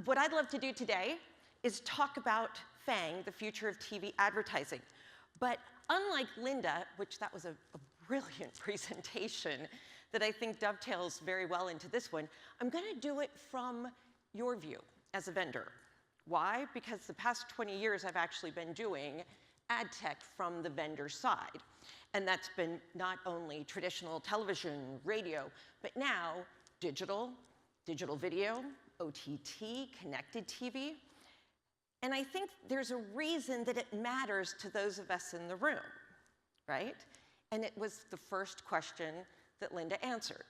what I'd love to do today is talk about FAANG, the future of TV advertising. But unlike Linda, which that was a brilliant presentation that I think dovetails very well into this one, I'm going to do it from your view as a vendor. Why? Because the past 20 years I've actually been doing ad tech from the vendor side. And that's been not only traditional television, radio, but now digital video, OTT, connected TV. And I think there's a reason that it matters to those of us in the room, right? And it was the first question that Linda answered.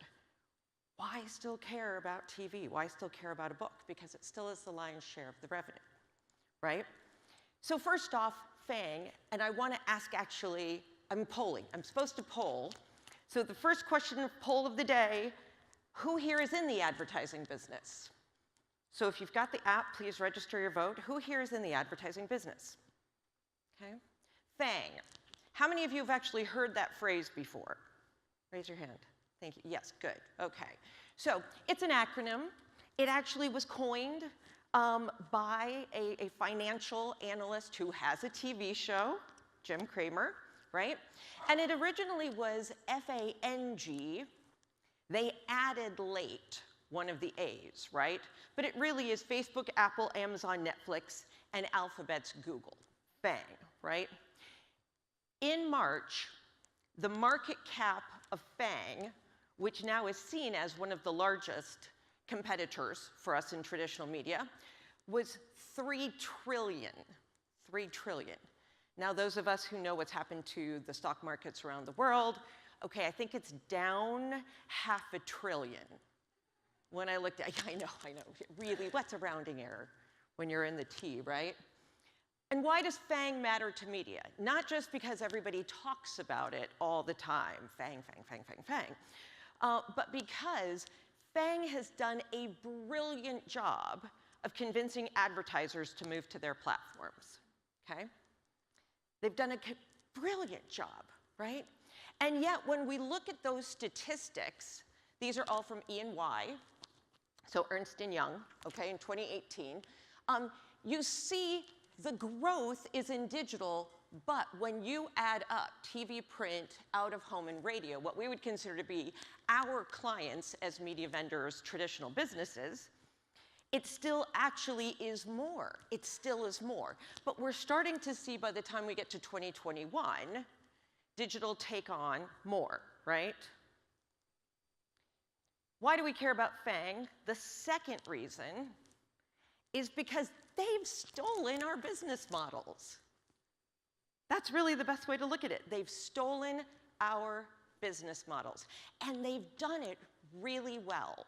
Why still care about TV? Why still care about a book? Because it still is the lion's share of the revenue, right? So first off, FAANG, and I want to ask actually, I'm polling. I'm supposed to poll. So the first question poll of the day, who here is in the advertising business? So if you've got the app, please register your vote. Who here is in the advertising business? Okay. FAANG. How many of you have actually heard that phrase before? Raise your hand. Thank you. Yes, good. Okay. So it's an acronym. It actually was coined by a financial analyst who has a TV show, Jim Cramer, right? And it originally was FAANG. They added late one of the A's, right? But it really is Facebook, Apple, Amazon, Netflix, and Alphabet's Google, FAANG, right? In March, the market cap of FAANG, which now is seen as one of the largest competitors for us in traditional media, was $3 trillion. $3 trillion. Now, those of us who know what's happened to the stock markets around the world, okay, I think it's down $500 billion. When I looked at, I know, really, what's a rounding error when you're in the T, right? And why does FAANG matter to media? Not just because everybody talks about it all the time, FAANG, FAANG, FAANG, FAANG, FAANG, but because FAANG has done a brilliant job of convincing advertisers to move to their platforms, okay? They've done a brilliant job, right? And yet, when we look at those statistics, these are all from E&Y, so Ernst & Young, okay, in 2018, you see the growth is in digital, but when you add up TV, print, out-of-home, and radio, what we would consider to be our clients as media vendors, traditional businesses, it still actually is more. It still is more. But we're starting to see by the time we get to 2021, digital take on more, right? Why do we care about FAANG? The second reason is because they've stolen our business models. That's really the best way to look at it. They've stolen our business models, and they've done it really well.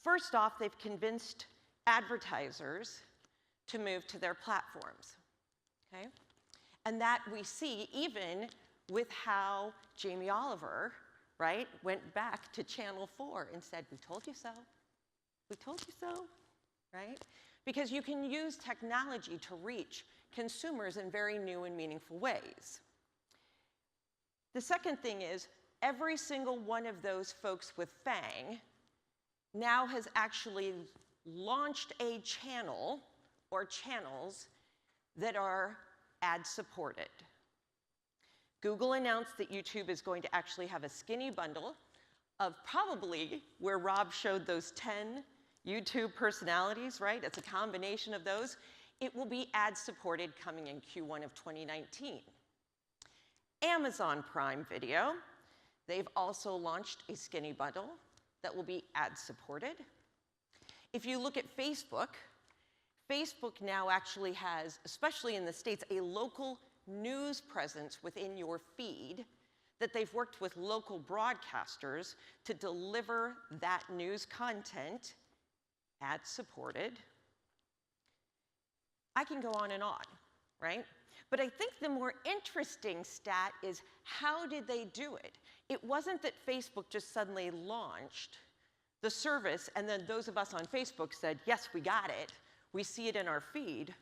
First off, they've convinced advertisers to move to their platforms, okay? And that we see even with how Jamie Oliver, right, went back to Channel 4 and said, we told you so. We told you so, right? Because you can use technology to reach consumers in very new and meaningful ways. The second thing is, every single one of those folks with FAANG now has actually launched a channel or channels that are ad-supported. Google announced that YouTube is going to actually have a skinny bundle of probably where Rob showed those 10 YouTube personalities, right? It's a combination of those. It will be ad-supported coming in Q1 of 2019. Amazon Prime Video, they've also launched a skinny bundle that will be ad-supported. If you look at Facebook, Facebook now actually has, especially in the States, a local news presence within your feed that they've worked with local broadcasters to deliver that news content ad-supported. I can go on, right? But I think the more interesting stat is how did they do it? It wasn't that Facebook just suddenly launched the service and then those of us on Facebook said, yes, we got it. We see it in our feed.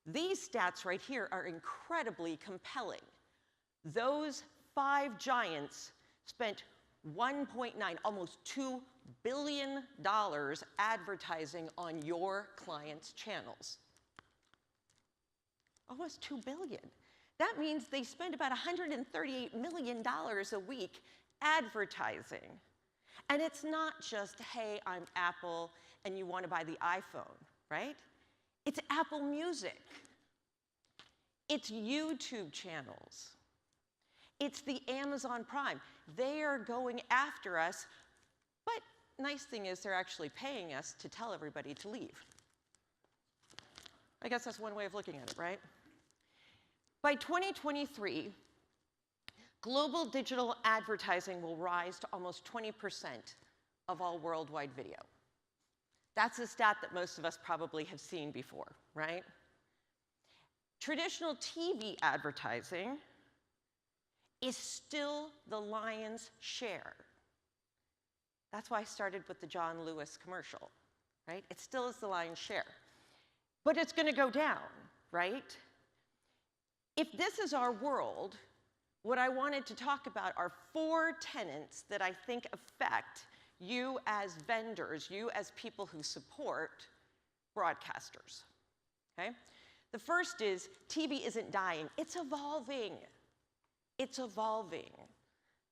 These stats right here are incredibly compelling. Those 5 giants spent 1.9, almost $2 billion advertising on your clients' channels. Almost $2 billion. That means they spend about $138 million a week advertising. And it's not just, hey, I'm Apple and you want to buy the iPhone, right? It's Apple Music. It's YouTube channels. It's the Amazon Prime. They are going after us, but nice thing is they're actually paying us to tell everybody to leave. I guess that's one way of looking at it, right? By 2023, global digital advertising will rise to almost 20% of all worldwide video. That's a stat that most of us probably have seen before, right? Traditional TV advertising is still the lion's share. That's why I started with the John Lewis commercial, right? It still is the lion's share. But it's going to go down, right? If this is our world, what I wanted to talk about are 4 tenets that I think affect you as vendors, you as people who support broadcasters, okay? The first is TV isn't dying, it's evolving. It's evolving.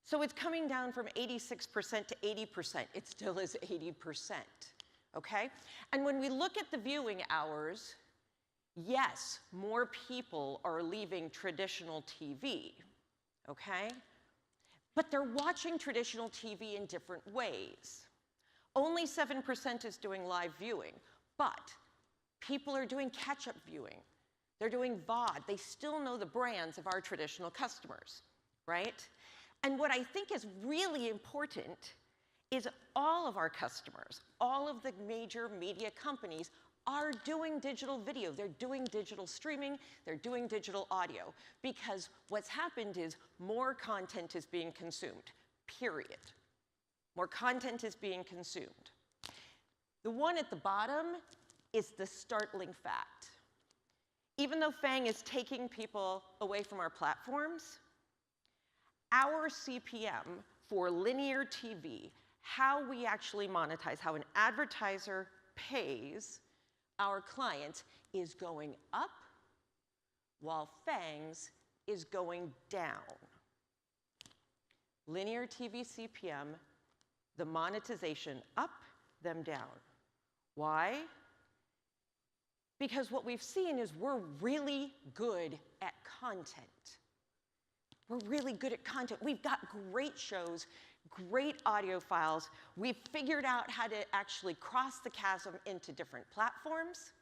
So it's coming down from 86% to 80%. It still is 80%, okay? And when we look at the viewing hours, yes, more people are leaving traditional TV, okay? But they're watching traditional TV in different ways. Only 7% is doing live viewing, but people are doing catch-up viewing. They're doing VOD. They still know the brands of our traditional customers, right? And what I think is really important is all of our customers, all of the major media companies are doing digital video. They're doing digital streaming. They're doing digital audio. Because what's happened is more content is being consumed, period. More content is being consumed. The one at the bottom is the startling fact. Even though FAANG is taking people away from our platforms, our CPM for linear TV, how we actually monetize, how an advertiser pays our clients, is going up while FAANGs is going down. Linear TV CPM, the monetization up, them down. Why? Because what we've seen is we're really good at content. We're really good at content. We've got great shows, great audio files. We've figured out how to actually cross the chasm into different platforms.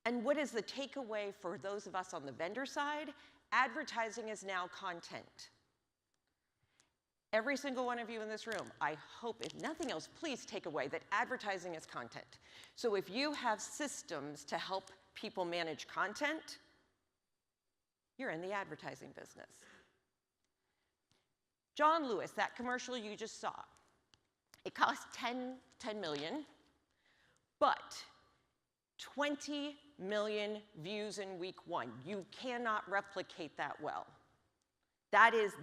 And what is the takeaway for those of us on the vendor side? Advertising is now content. Every single one of you in this room, I hope, if nothing else, please take away that advertising is content. So if you have systems to help people manage content, you're in the advertising business. John Lewis, that commercial you just saw, it cost $10 million, but 20 million views in week 1. You cannot replicate that well. That is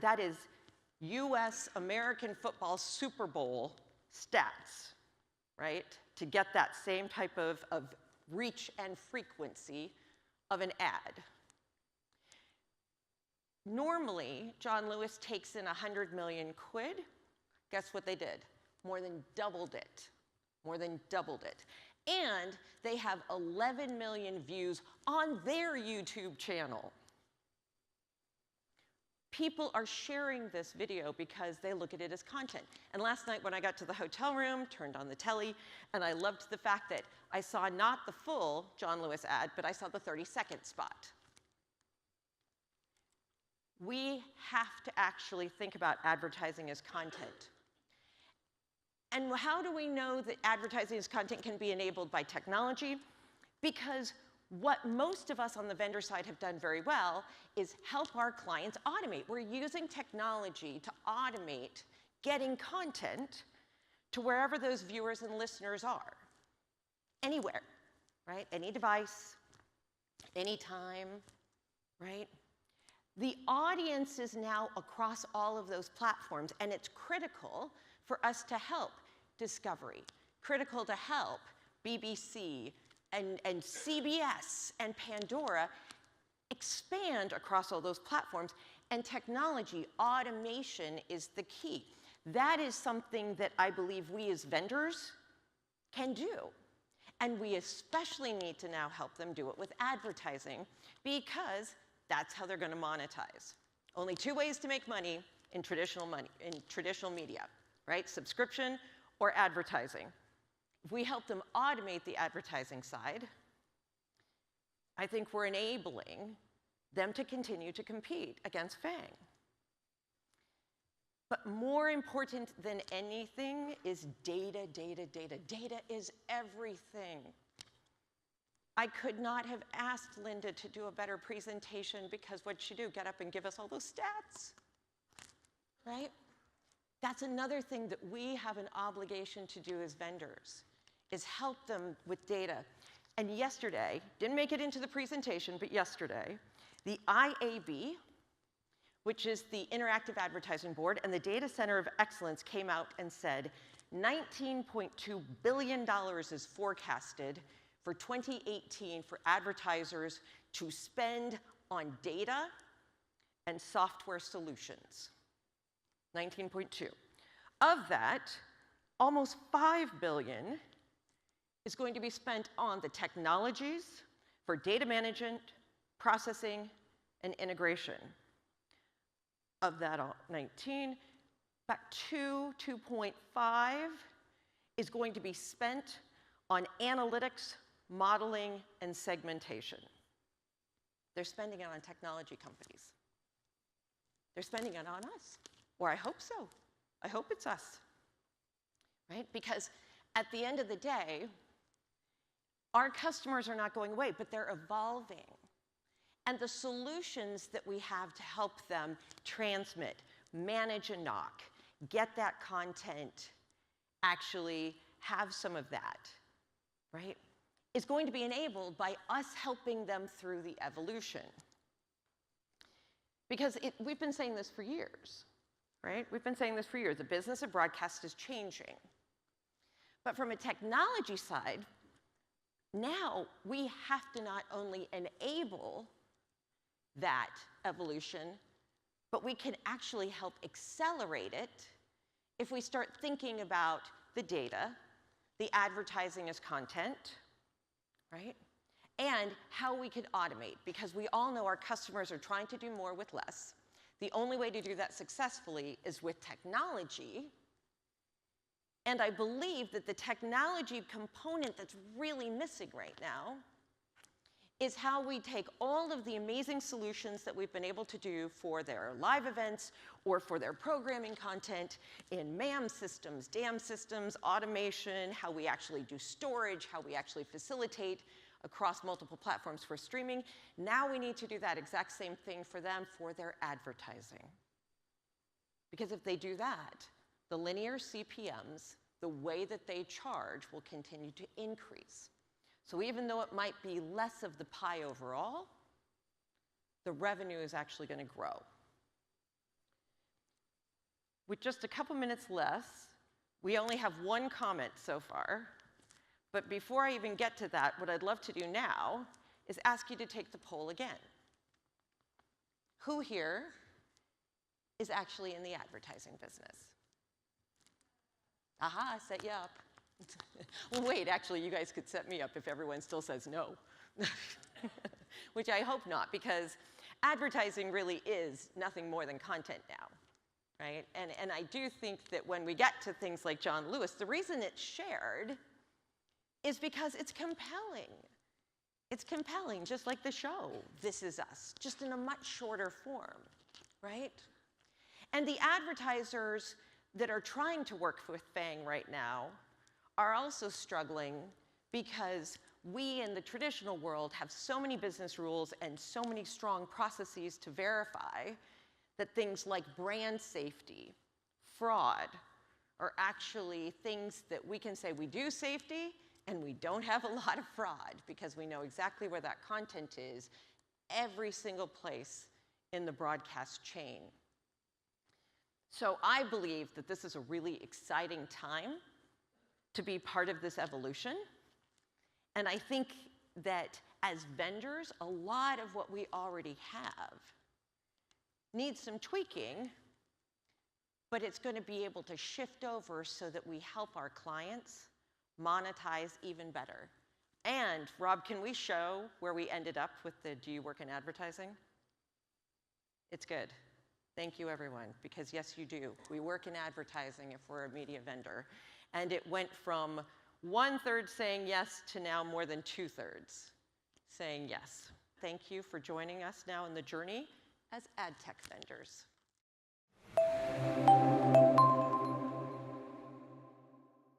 US American football Super Bowl stats, right? To get that same type of reach and frequency of an ad. Normally, John Lewis takes in 100 million quid. Guess what they did? More than doubled it. More than doubled it. And they have 11 million views on their YouTube channel. People are sharing this video because they look at it as content. And last night when I got to the hotel room, turned on the telly, and I loved the fact that I saw not the full John Lewis ad, but I saw the 30-second spot. We have to actually think about advertising as content. And how do we know that advertising as content can be enabled by technology? Because what most of us on the vendor side have done very well is help our clients automate. We're using technology to automate getting content to wherever those viewers and listeners are. Anywhere, right? Any device, anytime, right? The audience is now across all of those platforms, and it's critical for us to help Discovery, critical to help BBC and CBS and Pandora expand across all those platforms. And technology, automation is the key. That is something that I believe we as vendors can do. And we especially need to now help them do it with advertising, because that's how they're going to monetize. Only two ways to make money in traditional media, right? Subscription or advertising. If we help them automate the advertising side, I think we're enabling them to continue to compete against FAANG. But more important than anything is data, data, data. Data is everything. I could not have asked Linda to do a better presentation, because what'd she do? Get up and give us all those stats, right? That's another thing that we have an obligation to do as vendors, is help them with data. And yesterday, didn't make it into the presentation, but yesterday, the IAB, which is the Interactive Advertising Board, and the Data Center of Excellence came out and said $19.2 billion is forecasted for 2018 for advertisers to spend on data and software solutions. 19.2. Of that, almost $5 billion is going to be spent on the technologies for data management, processing, and integration. Of that 19, about 2.5 is going to be spent on analytics, modeling, and segmentation. They're spending it on technology companies. They're spending it on us. Or I hope so. I hope it's us, right? Because at the end of the day, our customers are not going away, but they're evolving. And the solutions that we have to help them transmit, manage a knock, get that content, actually have some of that, right, is going to be enabled by us helping them through the evolution. Because we've been saying this for years, right? We've been saying this for years. The business of broadcast is changing. But from a technology side, now we have to not only enable that evolution, but we can actually help accelerate it if we start thinking about the data, the advertising as content, right? And how we can automate, because we all know our customers are trying to do more with less. The only way to do that successfully is with technology. And I believe that the technology component that's really missing right now is how we take all of the amazing solutions that we've been able to do for their live events or for their programming content in MAM systems, DAM systems, automation, how we actually do storage, how we actually facilitate across multiple platforms for streaming. Now we need to do that exact same thing for them for their advertising. Because if they do that, the linear CPMs, the way that they charge, will continue to increase. So even though it might be less of the pie overall, the revenue is actually going to grow. With just a couple minutes less, we only have one comment so far. But before I even get to that, what I'd love to do now is ask you to take the poll again. Who here is actually in the advertising business? Aha, I set you up. Well, wait, actually, you guys could set me up if everyone still says no. Which I hope not, because advertising really is nothing more than content now, right? And I do think that when we get to things like John Lewis, the reason it's shared is because it's compelling. It's compelling, just like the show, This Is Us, just in a much shorter form, right? And the advertisers that are trying to work with FAANG right now are also struggling because we in the traditional world have so many business rules and so many strong processes to verify that things like brand safety, fraud, are actually things that we can say we do safety and we don't have a lot of fraud, because we know exactly where that content is every single place in the broadcast chain. So I believe that this is a really exciting time to be part of this evolution. And I think that as vendors, a lot of what we already have needs some tweaking, but it's going to be able to shift over so that we help our clients monetize even better. And Rob, can we show where we ended up with the "Do you work in advertising?" It's good. Thank you, everyone, because yes, you do. We work in advertising if we're a media vendor. And it went from 1/3 saying yes to now more than 2/3 saying yes. Thank you for joining us now in the journey as ad tech vendors.